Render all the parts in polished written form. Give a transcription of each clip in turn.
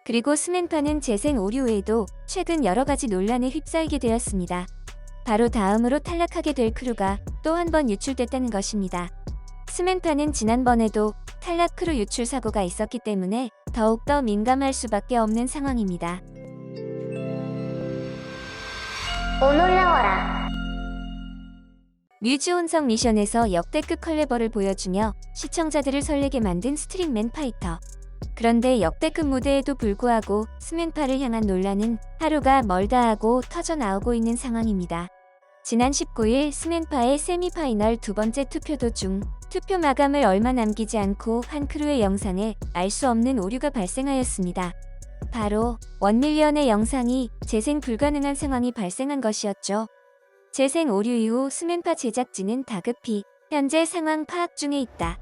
그리고 스맨파는 재생 오류 외에도 최근 여러가지 논란에 휩싸이게 되었습니다. 바로 다음으로 탈락하게 될 크루가 또 한 번 유출됐다는 것입니다. 스맨파는 지난번에도 탈락 크루 유출 사고가 있었기 때문에 더욱더 민감할 수밖에 없는 상황입니다. 오놀라워라. 뮤즈 혼성 미션에서 역대급 컬래버를 보여주며 시청자들을 설레게 만든 스트링맨 파이터. 그런데 역대급 무대에도 불구하고 스맨파를 향한 논란은 하루가 멀다 하고 터져나오고 있는 상황입니다. 지난 19일 스맨파의 세미파이널 두 번째 투표 도중 투표 마감을 얼마 남기지 않고 한 크루의 영상에 알 수 없는 오류가 발생하였습니다. 바로 1밀리언의 영상이 재생 불가능한 상황이 발생한 것이었죠. 재생 오류 이후 스맨파 제작진은 다급히 현재 상황 파악 중에 있다.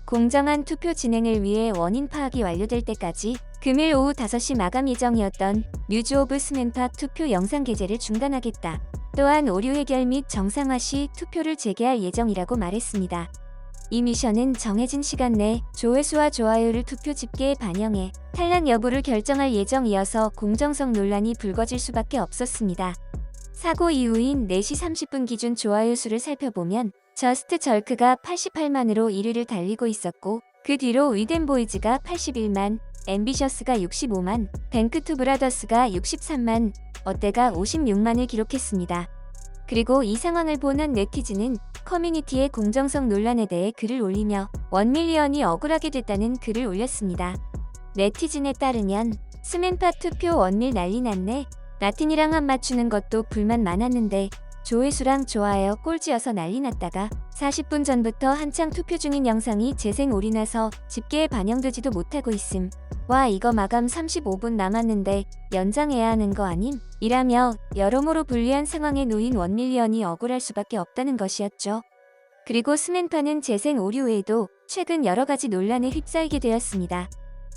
공정한 투표 진행을 위해 원인 파악이 완료될 때까지 금일 오후 5시 마감 예정이었던 뮤즈 오브 스맨파 투표 영상 게재를 중단하겠다. 또한 오류 해결 및 정상화 시 투표를 재개할 예정이라고 말했습니다. 이 미션은 정해진 시간 내 조회수와 좋아요를 투표 집계에 반영해 탈락 여부를 결정할 예정이어서 공정성 논란이 불거질 수밖에 없었습니다. 사고 이후인 4시 30분 기준 좋아요 수를 살펴보면 저스트 절크가 88만으로 1위를 달리고 있었고 그 뒤로 위덴보이즈가 81만, 앰비셔스가 65만, 뱅크투 브라더스가 63만, 어때가 56만을 기록했습니다. 그리고 이 상황을 본 한 네티즌은 커뮤니티의 공정성 논란에 대해 글을 올리며 1밀리언이 억울하게 됐다는 글을 올렸습니다. 네티즌에 따르면 스맨파 투표 1밀 난리 났네. 나틴이랑 한 맞추는 것도 불만 많았는데 조회수랑 좋아요 꼴찌여서 난리 났다가 40분 전부터 한창 투표 중인 영상이 재생 오류 나서 집계에 반영되지도 못하고 있음. 와 이거 마감 35분 남았는데 연장해야 하는 거 아님? 이라며 여러모로 불리한 상황에 놓인 1밀리언이 억울할 수밖에 없다는 것이었죠. 그리고 스맨파는 재생 오류 외에도 최근 여러가지 논란에 휩싸이게 되었습니다.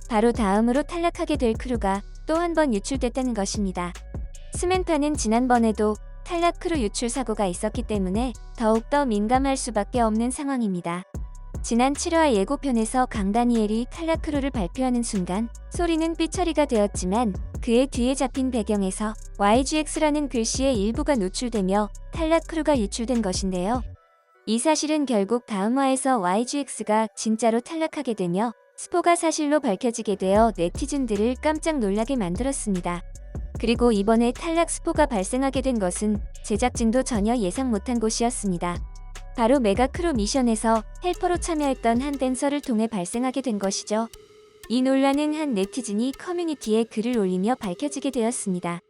바로 다음으로 탈락하게 될 크루가 또 한 번 유출됐다는 것입니다. 스맨파는 지난번에도 탈락 크루 유출 사고가 있었기 때문에 더욱더 민감할 수밖에 없는 상황입니다. 지난 7화 예고편에서 강다니엘이 탈락 크루를 발표하는 순간 소리는 삐처리가 되었지만 그의 뒤에 잡힌 배경에서 YGX라는 글씨의 일부가 노출되며 탈락 크루가 유출된 것인데요. 이 사실은 결국 다음 화에서 YGX가 진짜로 탈락하게 되며 스포가 사실로 밝혀지게 되어 네티즌들을 깜짝 놀라게 만들었습니다. 그리고 이번에 탈락 스포가 발생하게 된 것은 제작진도 전혀 예상 못한 곳이었습니다. 바로 메가 크루 미션에서 헬퍼로 참여했던 한 댄서를 통해 발생하게 된 것이죠. 이 논란은 한 네티즌이 커뮤니티에 글을 올리며 밝혀지게 되었습니다.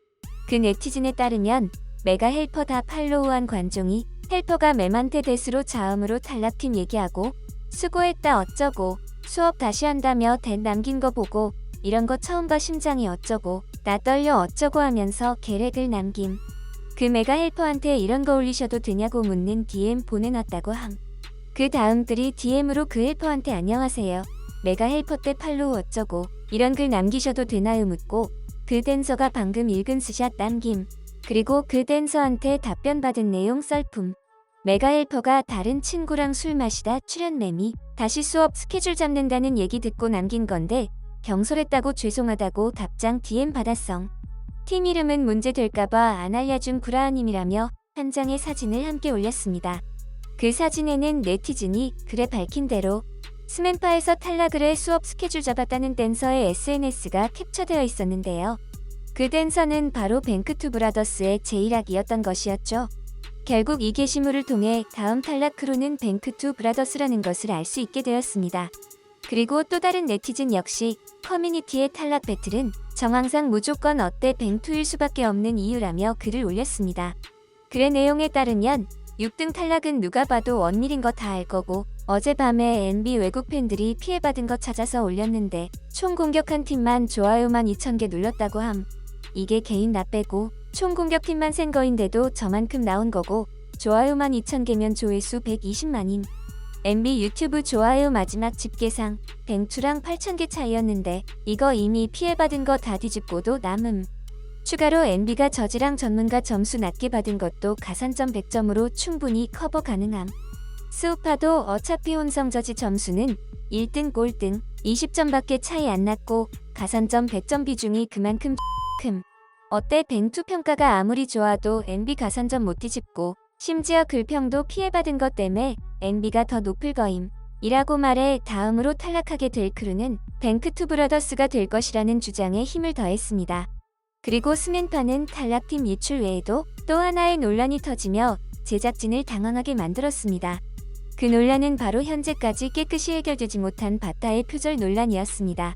그 네티즌에 따르면 메가 헬퍼 다 팔로우한 관종이 헬퍼가 맴한테 대수로 자음으로 탈락팀 얘기하고 수고했다 어쩌고 수업 다시 한다며 댄 남긴 거 보고 이런 거 처음 봐 심장이 어쩌고 나 떨려 어쩌고 하면서 계획을 남김. 그 메가 헬퍼한테 이런 거 올리셔도 되냐고 묻는 DM 보내놨다고 함. 그 다음들이 DM으로 그 헬퍼한테 안녕하세요. 메가 헬퍼 때 팔로우 어쩌고 이런 글 남기셔도 되나요 묻고 그 댄서가 방금 읽은 스샷 남김. 그리고 그 댄서한테 답변 받은 내용 썰품. 메가 헬퍼가 다른 친구랑 술 마시다 출연 매미 다시 수업 스케줄 잡는다는 얘기 듣고 남긴 건데 경솔했다고 죄송하다고 답장 DM 받았성. 팀 이름은 문제될까봐 안 알려준 구라아님이라며 한 장의 사진을 함께 올렸습니다. 그 사진에는 네티즌이 글에 밝힌 대로 스맨파에서 탈락을 해 수업 스케줄 잡았다는 댄서의 SNS가 캡처되어 있었는데요. 그 댄서는 바로 뱅크투 브라더스의 제이락이었던 것이었죠. 결국 이 게시물을 통해 다음 탈락 크루는 뱅크투 브라더스라는 것을 알 수 있게 되었습니다. 그리고 또 다른 네티즌 역시 커뮤니티의 탈락 배틀은 정황상 무조건 어때 뱅투일 수밖에 없는 이유라며 글을 올렸습니다. 글의 내용에 따르면 6등 탈락은 누가 봐도 1밀인 거 다 알 거고 어젯밤에 NB 외국 팬들이 피해받은 거 찾아서 올렸는데 총 공격한 팀만 좋아요만 2,000개 눌렀다고 함. 이게 개인 나 빼고 총 공격팀만 센 거인데도 저만큼 나온 거고 좋아요만 2,000개면 조회수 120만임. MB 유튜브 좋아요 마지막 집계상 뱅투랑 8,000개 차이였는데 이거 이미 피해받은 거 다 뒤집고도 남음. 추가로 MB가 저지랑 전문가 점수 낮게 받은 것도 가산점 100점으로 충분히 커버 가능함. 스우파도 어차피 혼성 저지 점수는 1등 꼴등 20점밖에 차이 안 났고 가산점 100점 비중이 그만큼 큼. 어때? 뱅투 평가가 아무리 좋아도 NB 가산점 못 뒤집고 심지어 글평도 피해받은 것 때문에 NB가 더 높을 거임 이라고 말해 다음으로 탈락하게 될 크루는 뱅크투 브라더스가 될 것이라는 주장에 힘을 더했습니다. 그리고 스맨파는 탈락팀 유출 외에도 또 하나의 논란이 터지며 제작진을 당황하게 만들었습니다. 그 논란은 바로 현재까지 깨끗이 해결되지 못한 바타의 표절 논란이었습니다.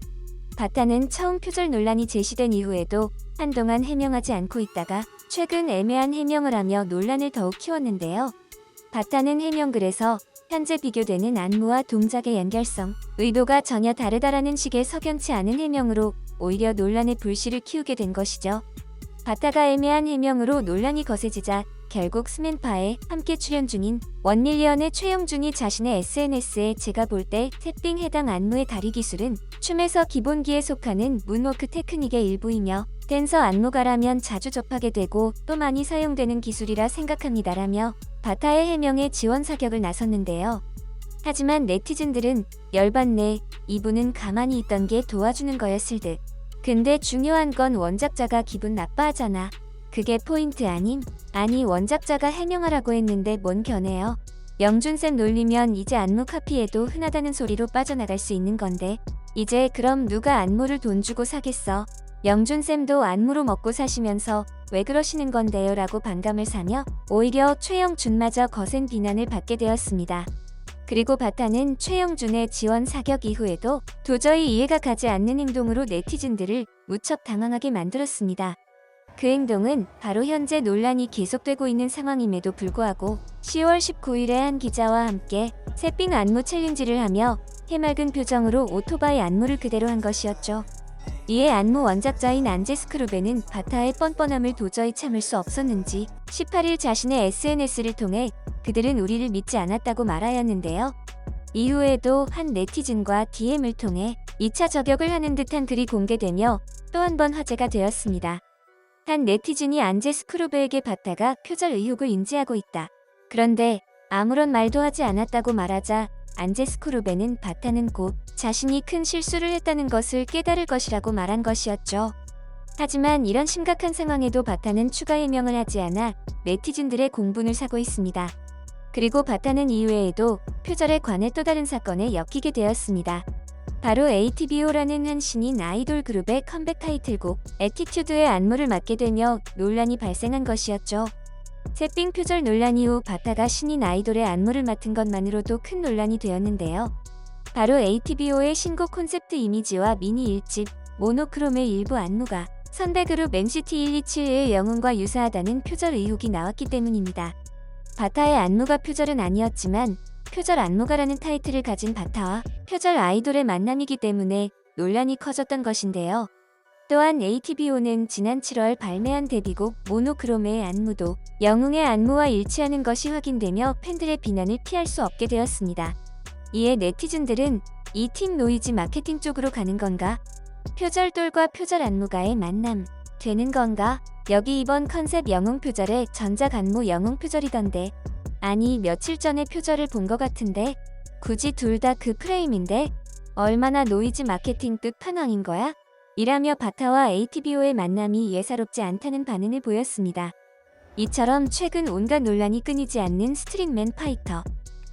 바타는 처음 표절 논란이 제시된 이후에도 한동안 해명하지 않고 있다가 최근 애매한 해명을 하며 논란을 더욱 키웠는데요. 바타는 해명글에서 현재 비교되는 안무와 동작의 연결성, 의도가 전혀 다르다라는 식의 석연치 않은 해명으로 오히려 논란의 불씨를 키우게 된 것이죠. 바타가 애매한 해명으로 논란이 거세지자 결국 스맨파에 함께 출연 중인 원밀리언의 최영준이 자신의 SNS에 제가 볼 때 탭빙 해당 안무의 다리 기술은 춤에서 기본기에 속하는 문워크 테크닉의 일부이며 댄서 안무가라면 자주 접하게 되고 또 많이 사용되는 기술이라 생각합니다라며 바타의 해명에 지원 사격을 나섰는데요. 하지만 네티즌들은 열받네, 이분은 가만히 있던 게 도와주는 거였을 듯. 근데 중요한 건 원작자가 기분 나빠하잖아. 그게 포인트 아님? 아니 원작자가 해명하라고 했는데 뭔 견해요? 영준쌤 놀리면 이제 안무 카피해도 흔하다는 소리로 빠져나갈 수 있는 건데 이제 그럼 누가 안무를 돈 주고 사겠어? 영준쌤도 안무로 먹고 사시면서 왜 그러시는 건데요? 라고 반감을 사며 오히려 최영준마저 거센 비난을 받게 되었습니다. 그리고 바타는 최영준의 지원 사격 이후에도 도저히 이해가 가지 않는 행동으로 네티즌들을 무척 당황하게 만들었습니다. 그 행동은 바로 현재 논란이 계속되고 있는 상황임에도 불구하고 10월 19일에 한 기자와 함께 새삥 안무 챌린지를 하며 해맑은 표정으로 오토바이 안무를 그대로 한 것이었죠. 이에 안무 원작자인 안제스크루베는 바타의 뻔뻔함을 도저히 참을 수 없었는지 18일 자신의 SNS를 통해 그들은 우리를 믿지 않았다고 말하였는데요. 이후에도 한 네티즌과 DM을 통해 2차 저격을 하는 듯한 글이 공개되며 또 한 번 화제가 되었습니다. 한 네티즌이 안제스크루베에게 바타가 표절 의혹을 인지하고 있다. 그런데 아무런 말도 하지 않았다고 말하자 안제스크루베는 바타는 곧 자신이 큰 실수를 했다는 것을 깨달을 것이라고 말한 것이었죠. 하지만 이런 심각한 상황에도 바타는 추가 해명을 하지 않아 네티즌들의 공분을 사고 있습니다. 그리고 바타는 이후에도 표절에 관해 또 다른 사건에 엮이게 되었습니다. 바로 ATBO라는 한 신인 아이돌 그룹의 컴백 타이틀곡 애티튜드의 안무를 맡게 되며 논란이 발생한 것이었죠. 새삥 표절 논란 이후 바타가 신인 아이돌의 안무를 맡은 것만으로도 큰 논란이 되었는데요. 바로 ATBO의 신곡 콘셉트 이미지와 미니 1집 모노크롬의 일부 안무가 선배그룹 NCT 127의 영웅과 유사하다는 표절 의혹이 나왔기 때문입니다. 바타의 안무가 표절은 아니었지만 표절 안무가라는 타이틀을 가진 바타와 표절 아이돌의 만남이기 때문에 논란이 커졌던 것인데요. 또한 ATBO는 지난 7월 발매한 데뷔곡 모노크롬의 안무도 영웅의 안무와 일치하는 것이 확인되며 팬들의 비난을 피할 수 없게 되었습니다. 이에 네티즌들은 이 팀 노이즈 마케팅 쪽으로 가는 건가? 표절돌과 표절 안무가의 만남 되는 건가? 여기 이번 컨셉 영웅 표절에 전작 안무 영웅 표절이던데 아니 며칠 전에 표절을 본 것 같은데 굳이 둘 다 그 프레임인데 얼마나 노이즈 마케팅 끝판왕인 거야? 이라며 바타와 ATBO의 만남이 예사롭지 않다는 반응을 보였습니다. 이처럼 최근 온갖 논란이 끊이지 않는 스트릿맨 파이터.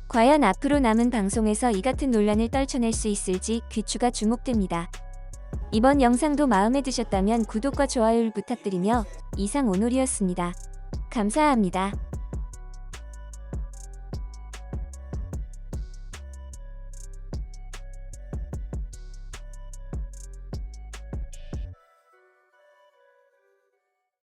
과연 앞으로 남은 방송에서 이 같은 논란을 떨쳐낼 수 있을지 귀추가 주목됩니다. 이번 영상도 마음에 드셨다면 구독과 좋아요를 부탁드리며 이상 오놀이었습니다. 감사합니다.